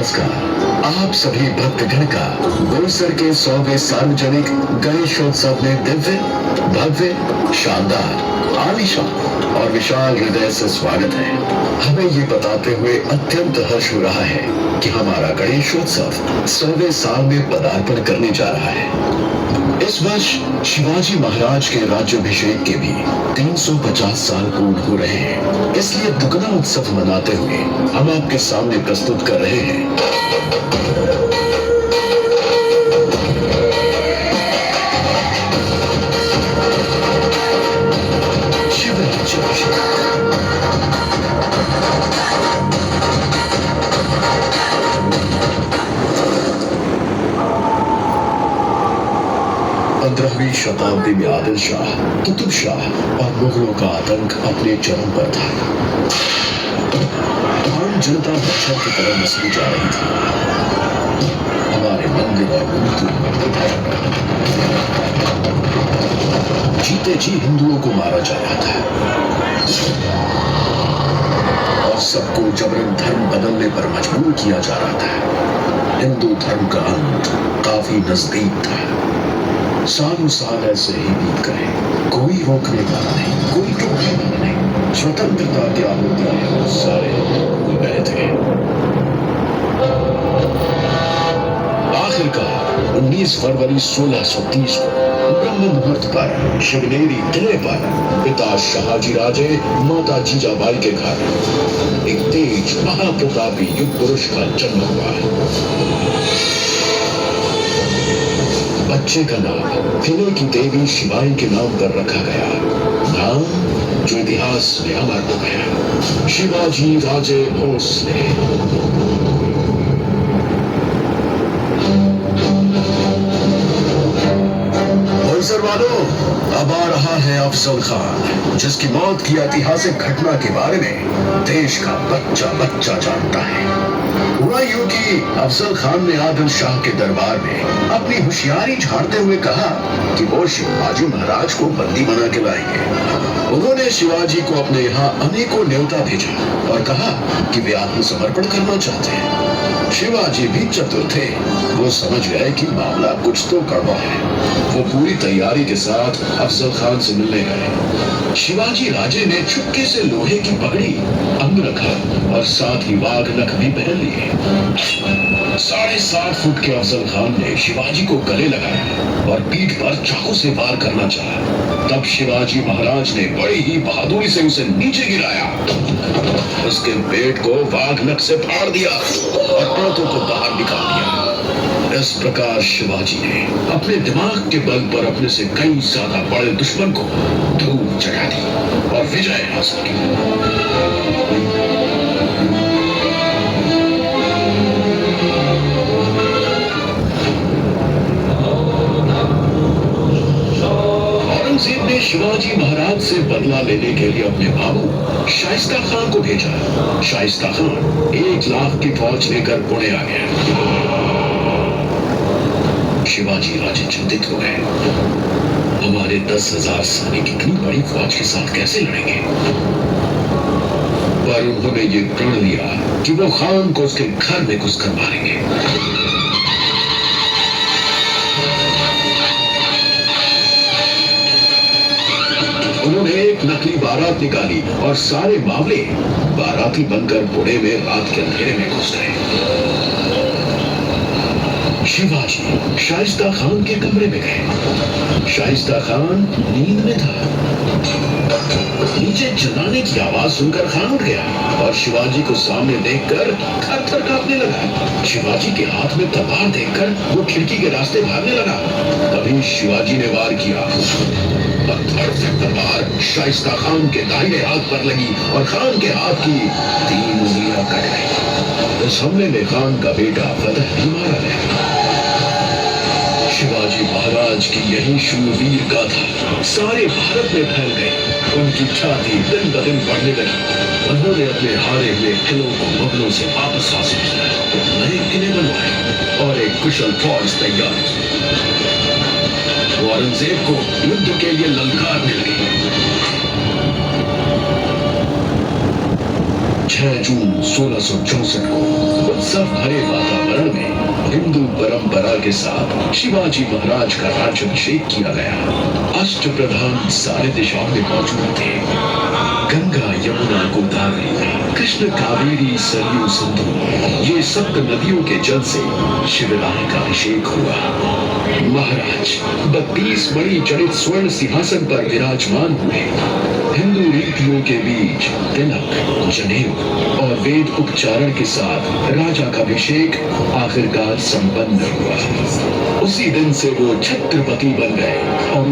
नमस्कार। आप सभी भक्तगण का बोईसर के 100वें सार्वजनिक गणेशोत्सव में दिव्य, भव्य, शानदार, आलीशान और विशाल हृदय से स्वागत है। हमें ये बताते हुए अत्यंत हर्ष हो रहा है कि हमारा गणेशोत्सव 100वें साल में पदार्पण करने जा रहा है। इस वर्ष शिवाजी महाराज के राज्याभिषेक के भी 350 साल पूर्ण हो रहे हैं। इसलिए दुगना उत्सव मनाते हुए हम आपके सामने प्रस्तुत कर रहे हैं शिवराज। 15वीं शताब्दी में आदिल शाह, कुतुब शाह और मुगलों का आतंक अपने चरम पर था। आम जनता बच्चों की तरह मसली जा रही थी। हमारे मंदिर और मूर्ति जीते जी हिंदुओं को मारा जा रहा था और सबको जबरन धर्म बदलने पर मजबूर किया जा रहा था। हिंदू धर्म का अंत काफी नजदीक था। सालों साल ऐसे ही बीत गए, कोई रोकने वाला नहीं, कोई टोकने वाला नहीं। स्वतंत्रता क्या होती है वो सारे भूल गए थे। आखिरकार 19 फरवरी 1630 को ब्रह्म मुहूर्त पर शिवनेरी किले पर पिता शाहजी राजे माता जीजाबाई के घर एक तेज महाप्रतापी युग पुरुष का जन्म हुआ। बच्चे का नाम किले की देवी शिवाई के नाम पर रखा गया, नाम जो इतिहास में अमर हो गया, शिवाजी राजे भोसले। बोईसर वालों, अब आ रहा है अफजल खान, जिसकी मौत की ऐतिहासिक घटना के बारे में देश का बच्चा बच्चा जानता है। हुआ यूं कि अफजल खान ने आदिल शाह के दरबार में अपनी होशियारी झाड़ते हुए कहा कि वो शिवाजी महाराज को बंदी बना के लाएंगे। उन्होंने शिवाजी को अपने यहाँ अनेकों न्योता भेजा और कहा कि वे आत्मसमर्पण करना चाहते हैं। शिवाजी भी चतुर थे, वो समझ गए कि मामला कुछ तो गड़बड़ है। वो पूरी तैयारी के साथ अफजल खान से मिलने गए। शिवाजी राजे ने चुपके से लोहे की पगड़ी, अंग रखा और साथ ही वाघ नख भी पहन लिए। 7.5 फुट के अफजल खान ने शिवाजी को गले लगाया और पीठ पर चाकू से वार करना चाहा। तब शिवाजी महाराज ने बड़ी ही बहादुरी से उसे नीचे गिराया, उसके पेट को वाघ नख से फाड़ दिया और आंतों को बाहर निकाल दिया। इस प्रकार शिवाजी ने अपने दिमाग के बल पर अपने से कई ज्यादा बड़े दुश्मन को धूल चढ़ा दी और विजय हासिल की। औरंगजेब ने शिवाजी महाराज से बदला लेने के लिए अपने बाबू शाइस्ता खान को भेजा। शाइस्ता खान 1 लाख की फौज लेकर पुणे आ गया। शिवाजी राजे चिंतित हो गए, हमारे 10,000 सैनिक इतनी बड़ी फौज के साथ कैसे लड़ेंगे? पर उन्होंने ये प्रण लिया कि वो खान को उसके घर में घुसकर मारेंगे। उन्होंने एक नकली बारात निकाली और सारे मामले बाराती बनकर पुणे में रात के अंधेरे में घुस गए। शिवाजी शाइस्ता खान के कमरे में गए। शाइस्ता खान नींद में था। नीचे चिल्लाने की आवाज सुनकर खान उठ गया और शिवाजी को सामने देखकर थर-थर कांपने लगा। शिवाजी के हाथ में तलवार देखकर वो खिड़की के रास्ते भागने लगा। तभी शिवाजी ने वार किया। पत्थर से तलवार शाइस्ता खान के दाहिने हाथ पर लगी और खान के हाथ की 3 उंगलियां कट गई। इस हमले में खान का बेटा फतेह भी मारा गया। शिवाजी महाराज की यही शूरवीर गाथा सारे भारत में फैल गई। उनकी ख्याति दिन ब दिन बढ़ने लगी। उन्होंने अपने हारे हुए किलों को मुगलों से वापस हासिल किया, नए किले बनवाए और एक कुशल फौज तैयार की। वो औरंगजेब को युद्ध के लिए ललकारने लगे। 6 जून 1664 को उत्सव भरे वातावरण में हिंदू परंपरा के साथ शिवाजी महाराज का राज्याभिषेक किया गया। अष्टप्रधान सारे दिशाओं में मौजूद थे। गंगा, यमुना, गोदावरी, कृष्ण, कावेरी, सरयू, सिंधु, ये सप्त नदियों के जल से शिवराय का अभिषेक हुआ। महाराज 32 मणि जड़ित स्वर्ण सिंहासन पर विराजमान हुए। हिंदू रीतियों के बीच तिलक, जनेऊ और वेद उपचारण के साथ राजा का अभिषेक आखिरकार संपन्न हुआ। उसी दिन से वो छत्रपति बन गए और